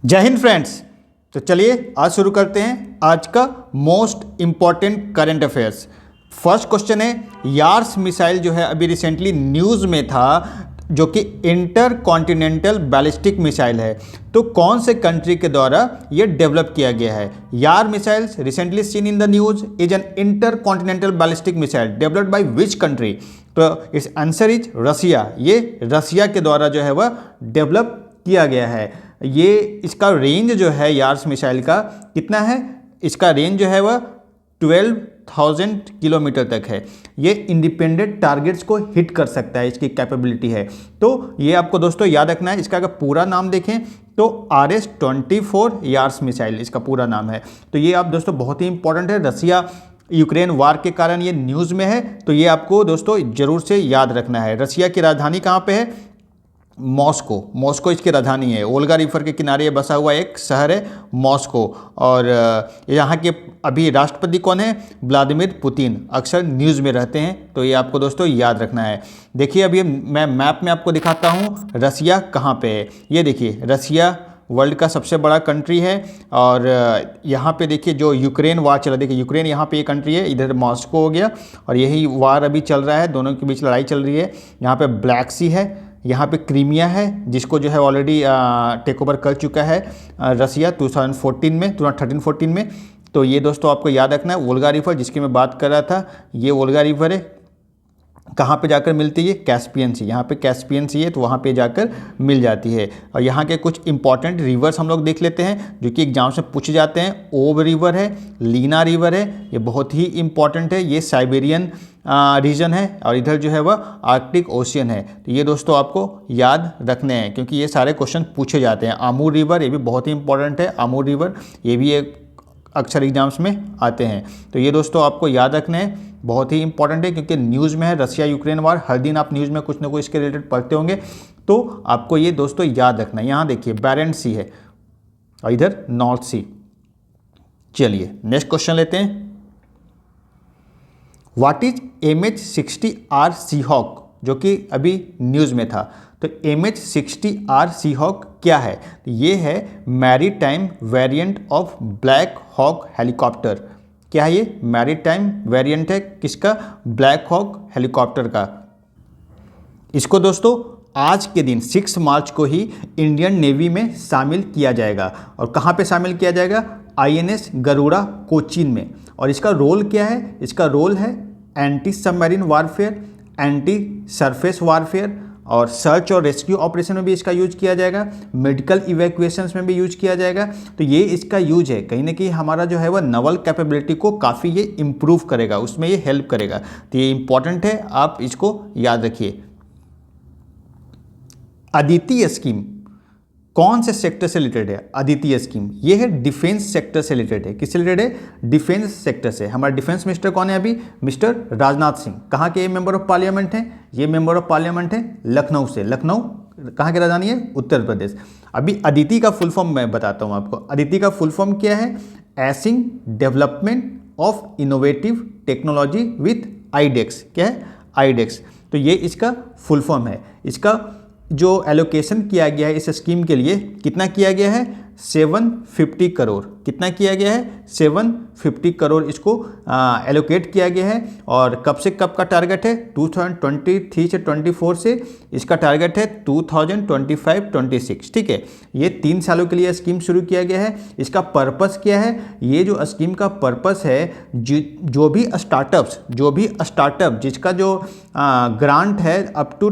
जय हिंद फ्रेंड्स। तो चलिए आज शुरू करते हैं आज का most important current affairs. First question है, यार्स मिसाइल जो है अभी रिसेंटली न्यूज़ में था, जो कि इंटर कॉन्टिनेंटल बैलिस्टिक मिसाइल है। तो कौन से कंट्री के द्वारा ये डेवलप किया गया है? यार missiles recently seen in the news is an inter continental ballistic missile developed by which country? तो इस आंसर इज रसिया। ये रसिया के द्वारा जो है वह डेवलप किया गया है। ये इसका रेंज जो है यार्स मिसाइल का कितना है? इसका रेंज जो है वह 12,000 किलोमीटर तक है। ये इंडिपेंडेंट टारगेट्स को हिट कर सकता है, इसकी कैपेबिलिटी है। तो ये आपको दोस्तों याद रखना है। इसका अगर पूरा नाम देखें तो RS-24 यार्स मिसाइल इसका पूरा नाम है। तो ये आप दोस्तों बहुत ही इंपॉर्टेंट है। रसिया यूक्रेन वार के कारण ये न्यूज़ में है, तो ये आपको दोस्तों जरूर से याद रखना है। रसिया की राजधानी कहाँ पे है? मॉस्को इसकी राजधानी है। ओल्गा रिवर के किनारे बसा हुआ एक शहर है मॉस्को। और यहाँ के अभी राष्ट्रपति कौन है? Vladimir Putin. अक्सर न्यूज़ में रहते हैं, तो ये आपको दोस्तों याद रखना है। देखिए अभी मैं मैप में आपको दिखाता हूँ रसिया कहाँ पे है। ये देखिए रसिया वर्ल्ड का सबसे बड़ा कंट्री है। और यहाँ पे देखिए जो यूक्रेन वार चला, देखिए यूक्रेन यहाँ पे ये कंट्री है, इधर मॉस्को हो गया और यही वार अभी चल रहा है, दोनों के बीच लड़ाई चल रही है। यहाँ पे ब्लैक सी है, यहाँ पे क्रीमिया है, जिसको जो है ऑलरेडी टेक ओवर कर चुका है रसिया 2013-14 में। तो ये दोस्तों आपको याद रखना है। वोल्गा रिवर जिसकी मैं बात कर रहा था, ये वोल्गा रिवर है। कहाँ पे जाकर मिलती है? कैस्पियन सी। यहाँ पे कैस्पियन सी है, तो वहाँ पे जाकर मिल जाती है। और यहाँ के कुछ इंपॉर्टेंट रिवर्स हम लोग देख लेते हैं जो कि एग्जाम से पूछे जाते हैं। ओब रिवर है, लीना रिवर है, ये बहुत ही इंपॉर्टेंट है। ये साइबेरियन रीजन है और इधर जो है वह आर्कटिक ओशियन है। तो ये दोस्तों आपको याद रखने हैं क्योंकि ये सारे क्वेश्चन पूछे जाते हैं। आमूर रिवर, ये भी बहुत ही इंपॉर्टेंट है। आमूर रिवर ये भी एक अक्सर एग्जाम्स में आते हैं। तो ये दोस्तों आपको याद रखने हैं, बहुत ही इंपॉर्टेंट है क्योंकि न्यूज़ में है रसिया यूक्रेन वार। हर दिन आप न्यूज़ में कुछ ना कुछ इसके रिलेटेड पढ़ते होंगे, तो आपको ये दोस्तों याद रखना है। यहाँ देखिए बैरेंट सी है और इधर नॉर्थ सी। चलिए नेक्स्ट क्वेश्चन लेते हैं। व्हाट इज MH-60R सीहॉक, जो कि अभी न्यूज़ में था। तो MH-60R सीहॉक क्या है? ये है maritime variant of Black Hawk helicopter. क्या है ये? मैरीटाइम वेरिएंट है किसका? ब्लैक हॉक हेलीकॉप्टर का। इसको दोस्तों आज के दिन 6 मार्च को ही इंडियन नेवी में शामिल किया जाएगा। और कहाँ पे शामिल किया जाएगा? INS गरुड़ा कोचीन में। और इसका रोल क्या है? इसका रोल है anti submarine warfare, anti surface warfare और सर्च और रेस्क्यू ऑपरेशन में भी इसका यूज किया जाएगा। मेडिकल इवैक्यूएशंस में भी यूज किया जाएगा। तो ये इसका यूज है, कहीं ना कहीं हमारा जो है वह नवल कैपेबिलिटी को काफ़ी ये इम्प्रूव करेगा, उसमें ये हेल्प करेगा। तो ये इंपॉर्टेंट है, आप इसको याद रखिए। अदिति स्कीम कौन से सेक्टर से रिलेटेड है? अदिति स्कीम ये है डिफेंस सेक्टर से रिलेटेड है। किससे रिलेटेड है? डिफेंस सेक्टर से। हमारा डिफेंस मिनिस्टर कौन है अभी? मिस्टर राजनाथ सिंह। कहाँ के ये मेंबर ऑफ पार्लियामेंट हैं? ये मेंबर ऑफ पार्लियामेंट हैं लखनऊ से। लखनऊ कहाँ की राजधानी है? उत्तर प्रदेश। अभी अदिति का फुल फॉर्म मैं बताता हूँ आपको। अदिति का फुल फॉर्म क्या है? Acing development of innovative technology with iDEX. क्या है? आईडेक्स। तो ये इसका फुल फॉर्म है। इसका जो एलोकेशन किया गया है इस स्कीम के लिए, कितना किया गया है? 750 करोड़। कितना किया गया है? 750 करोड़ इसको एलोकेट किया गया है। और कब से कब का टारगेट है? 2023 से 24 से इसका टारगेट है 2025-26। ठीक है, ये 3 सालों के लिए स्कीम शुरू किया गया है। इसका पर्पस क्या है? ये जो स्कीम का पर्पस है, जो भी स्टार्टअप जिसका जो ग्रांट है अप टू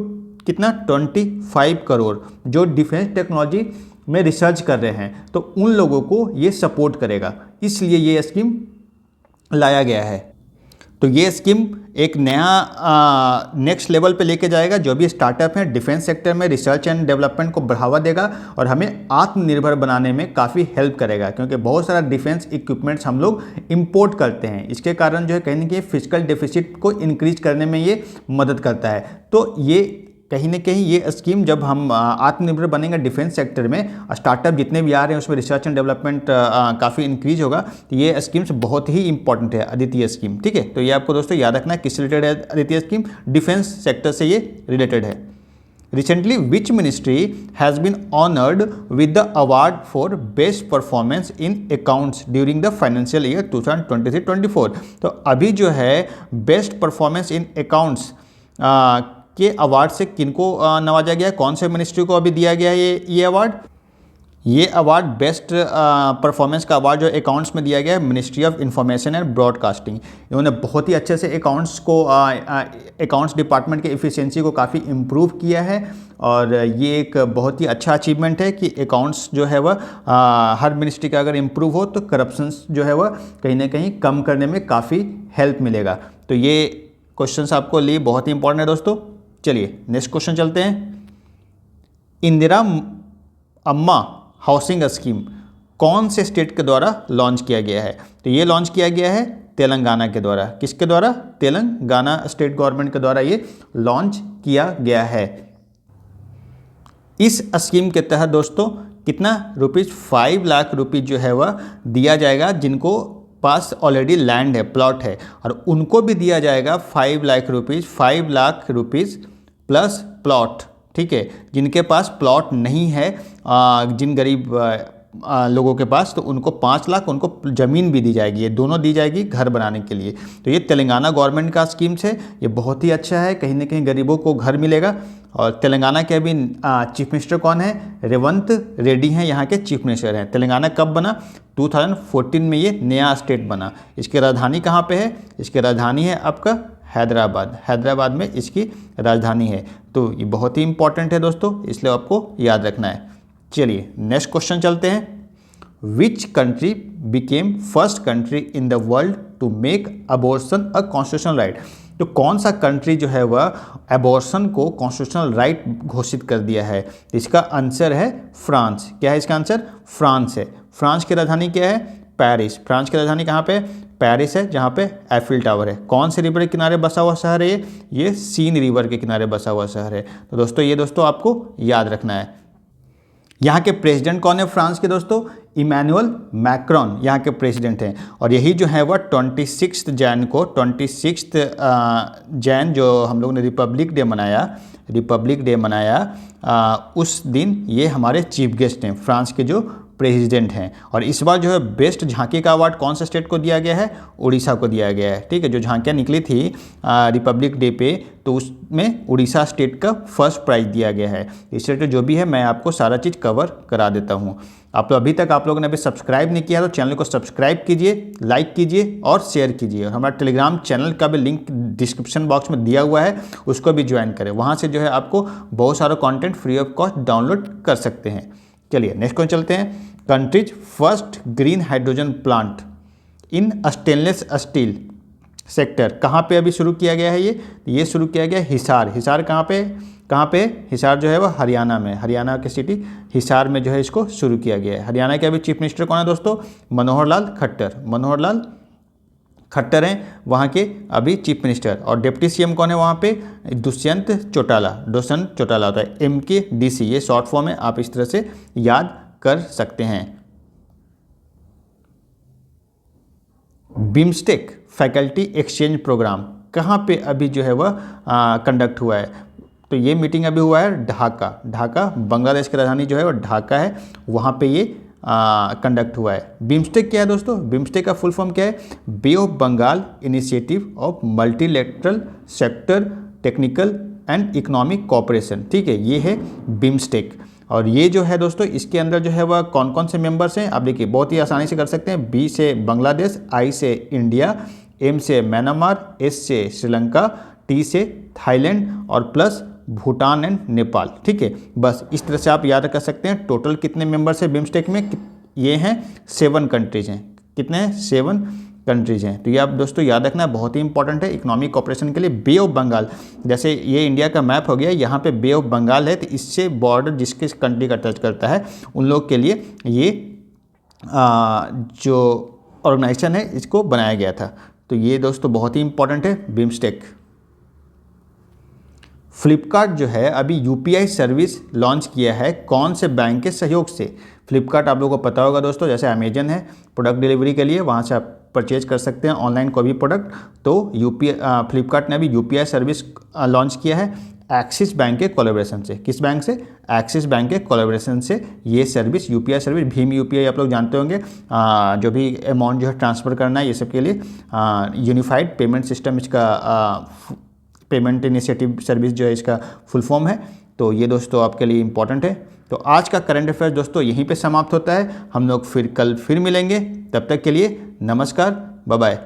कितना 25 करोड़ जो डिफेंस टेक्नोलॉजी में रिसर्च कर रहे हैं, तो उन लोगों को ये सपोर्ट करेगा। इसलिए ये स्कीम लाया गया है। तो ये स्कीम एक नया नेक्स्ट लेवल पे लेके जाएगा। जो भी स्टार्टअप हैं डिफेंस सेक्टर में रिसर्च एंड डेवलपमेंट को बढ़ावा देगा और हमें आत्मनिर्भर बनाने में काफ़ी हेल्प करेगा, क्योंकि बहुत सारा डिफेंस इक्विपमेंट्स हम लोग इंपोर्ट करते हैं। इसके कारण जो है कहीं ना कहीं फिजिकल डेफिसिट को इंक्रीज करने में ये मदद करता है। तो ये कहीं ना कहीं ये स्कीम जब हम आत्मनिर्भर बनेंगे डिफेंस सेक्टर में, स्टार्टअप जितने भी आ रहे हैं उसमें रिसर्च एंड डेवलपमेंट काफ़ी इंक्रीज होगा। तो ये स्कीम्स बहुत ही इंपॉर्टेंट है अदिति स्कीम। ठीक है, तो ये आपको दोस्तों याद रखना है किससे रिलेटेड है अदिति स्कीम? डिफेंस सेक्टर से ये रिलेटेड है। Recently which ministry has been honoured with the award for best performance in accounts during the financial year 2023-24। तो अभी जो है बेस्ट परफॉर्मेंस इन अकाउंट्स के अवार्ड से किनको नवाजा गया है, कौन से मिनिस्ट्री को अभी दिया गया है ये अवार्ड? ये अवार्ड बेस्ट परफॉर्मेंस का अवार्ड जो अकाउंट्स में दिया गया है ministry of information and broadcasting. इन्होंने बहुत ही अच्छे से अकाउंट्स को अकाउंट्स डिपार्टमेंट के एफिशिएंसी को काफ़ी इम्प्रूव किया है और ये एक बहुत ही अच्छा अचीवमेंट है कि अकाउंट्स जो है वह हर मिनिस्ट्री का अगर इम्प्रूव हो तो करप्शंस जो है वह कहीं ना कहीं कम करने में काफ़ी हेल्प मिलेगा। तो ये क्वेश्चंस आपको लिए बहुत ही इंपॉर्टेंट है दोस्तों। चलिए नेक्स्ट क्वेश्चन चलते हैं। इंदिरा अम्मा हाउसिंग स्कीम कौन से स्टेट के द्वारा लॉन्च किया गया है? तो ये लॉन्च किया गया है तेलंगाना के द्वारा। किसके द्वारा? तेलंगाना स्टेट गवर्नमेंट के द्वारा ये लॉन्च किया गया है। इस स्कीम के तहत दोस्तों कितना रुपीज़ 5 लाख रुपीज़ जो है वह दिया जाएगा जिनको पास ऑलरेडी लैंड है, प्लॉट है, और उनको भी दिया जाएगा 5 lakh rupees, 5 lakh rupees plus plot. ठीक है, जिनके पास प्लॉट नहीं है, जिन गरीब लोगों के पास, तो उनको 5 लाख, उनको ज़मीन भी दी जाएगी। ये दोनों दी जाएगी घर बनाने के लिए। तो ये तेलंगाना गवर्नमेंट का स्कीम्स है, ये बहुत ही अच्छा है। कहीं ना कहीं गरीबों को घर मिलेगा। और तेलंगाना के अभी चीफ मिनिस्टर कौन है? रेवंत रेड्डी हैं, यहाँ के चीफ मिनिस्टर हैं। तेलंगाना कब बना? 2014 में ये नया स्टेट बना। इसकी राजधानी कहाँ पे है? इसकी राजधानी है आपका हैदराबाद। हैदराबाद में इसकी राजधानी है। तो ये बहुत ही इंपॉर्टेंट है दोस्तों, इसलिए आपको याद रखना है। चलिए नेक्स्ट क्वेश्चन चलते हैं। Which country became first country in the world to make abortion a constitutional right? तो कौन सा कंट्री जो है वह अबॉर्शन को कॉन्स्टिट्यूशनल राइट घोषित कर दिया है? इसका आंसर है फ्रांस। क्या है इसका आंसर? फ्रांस है। फ्रांस की राजधानी क्या है? पेरिस। फ्रांस की राजधानी कहाँ पे? पेरिस है, जहाँ पे एफिल टावर है। कौन से रिवर के किनारे बसा हुआ शहर है ये सीन रिवर के किनारे बसा हुआ शहर है। तो दोस्तों ये दोस्तों आपको याद रखना है। यहाँ के प्रेसिडेंट कौन है फ्रांस के दोस्तों? इमैनुअल मैक्रॉन यहाँ के प्रेसिडेंट हैं। और यही जो है वह 26 जैन को, 26 जैन जो हम लोग ने रिपब्लिक डे मनाया, उस दिन ये हमारे चीफ गेस्ट हैं, फ्रांस के जो प्रेसिडेंट हैं। और इस बार जो है बेस्ट झांकी का अवार्ड कौन से स्टेट को दिया गया है? उड़ीसा को दिया गया है। ठीक है, जो झांकियाँ निकली थी रिपब्लिक डे पे, तो उसमें उड़ीसा स्टेट का फर्स्ट प्राइज दिया गया है। इस स्टेट जो भी है मैं आपको सारा चीज़ कवर करा देता हूँ। आप तो अभी तक आप लोगों ने अभी सब्सक्राइब नहीं किया तो चैनल को सब्सक्राइब कीजिए, लाइक कीजिए और शेयर कीजिए। और हमारा टेलीग्राम चैनल का भी लिंक डिस्क्रिप्शन बॉक्स में दिया हुआ है, उसको भी ज्वाइन करें। वहाँ से जो है आपको बहुत सारा content free of cost download कर सकते हैं। चलिए नेक्स्ट क्वेश्चन चलते हैं। Countries first green hydrogen plant in stainless steel sector कहाँ पे अभी शुरू किया गया है? ये शुरू किया गया हिसार। हिसार कहाँ पे? हिसार जो है वो हरियाणा में, हरियाणा की सिटी हिसार में जो है इसको शुरू किया गया है। हरियाणा के अभी चीफ मिनिस्टर कौन है दोस्तों? मनोहर लाल खट्टर हैं वहाँ के अभी चीफ मिनिस्टर। और डिप्टी सीएम कौन है वहाँ पे? दुष्यंत चौटाला होता है, MKDC, ये शॉर्ट फॉर्म है, आप इस तरह से याद कर सकते हैं। बिम्स्टेक फैकल्टी एक्सचेंज प्रोग्राम कहाँ पे अभी जो है वह कंडक्ट हुआ है? तो ये मीटिंग अभी हुआ है ढाका, बांग्लादेश की राजधानी जो है वो ढाका है, वहाँ पे ये कंडक्ट हुआ है। बिम्स्टेक क्या है दोस्तों? बिम्स्टेक का फुल फॉर्म क्या है? Bay of Bengal initiative of multilateral sector technical and economic cooperation. ठीक है, ये है बिम्स्टेक। और ये जो है दोस्तों इसके अंदर जो है वह कौन कौन से मेंबर्स हैं आप देखिए, बहुत ही आसानी से कर सकते हैं। B से बांग्लादेश, I से इंडिया, M से म्यांमार, S से श्रीलंका, T से थाईलैंड और प्लस भूटान एंड नेपाल। ठीक है, बस इस तरह से आप याद कर सकते हैं। टोटल कितने मेंबर्स हैं बिम्स्टेक में? ये हैं 7 कंट्रीज हैं। कितने हैं? 7 कंट्रीज हैं। तो ये आप दोस्तों याद रखना बहुत ही इंपॉर्टेंट है इकोनॉमिक कॉपरेशन के लिए। बे ऑफ बंगाल, जैसे ये इंडिया का मैप हो गया, यहाँ पे बे ऑफ बंगाल है, तो इससे बॉर्डर जिसके कंट्री का टच करता है उन लोग के लिए ये जो ऑर्गेनाइजेशन है इसको बनाया गया था। तो ये दोस्तों बहुत ही इंपॉर्टेंट है बिम्स्टेक। फ्लिपकार्ट जो है अभी UPI सर्विस लॉन्च किया है, कौन से बैंक के सहयोग से? फ्लिपकार्ट आप लोगों को पता होगा दोस्तों, जैसे अमेजन है प्रोडक्ट डिलीवरी के लिए, वहाँ से आप परचेज कर सकते हैं ऑनलाइन कोई भी प्रोडक्ट। तो फ्लिपकार्ट ने अभी UPI सर्विस लॉन्च किया है। एक्सिस बैंक के कोलैबोरेशन से। किस बैंक से? एक्सिस बैंक के कोलैबोरेशन से ये service, UPI service, Bhim UPI आप लोग जानते होंगे, जो भी अमाउंट जो है ट्रांसफ़र करना है ये सब के लिए यूनिफाइड पेमेंट सिस्टम इसका पेमेंट इनिशिएटिव सर्विस जो है इसका फुल फॉर्म है। तो ये दोस्तों आपके लिए इंपॉर्टेंट है। तो आज का करंट अफेयर दोस्तों यहीं पे समाप्त होता है। हम लोग फिर कल फिर मिलेंगे, तब तक के लिए नमस्कार, बाय बाय।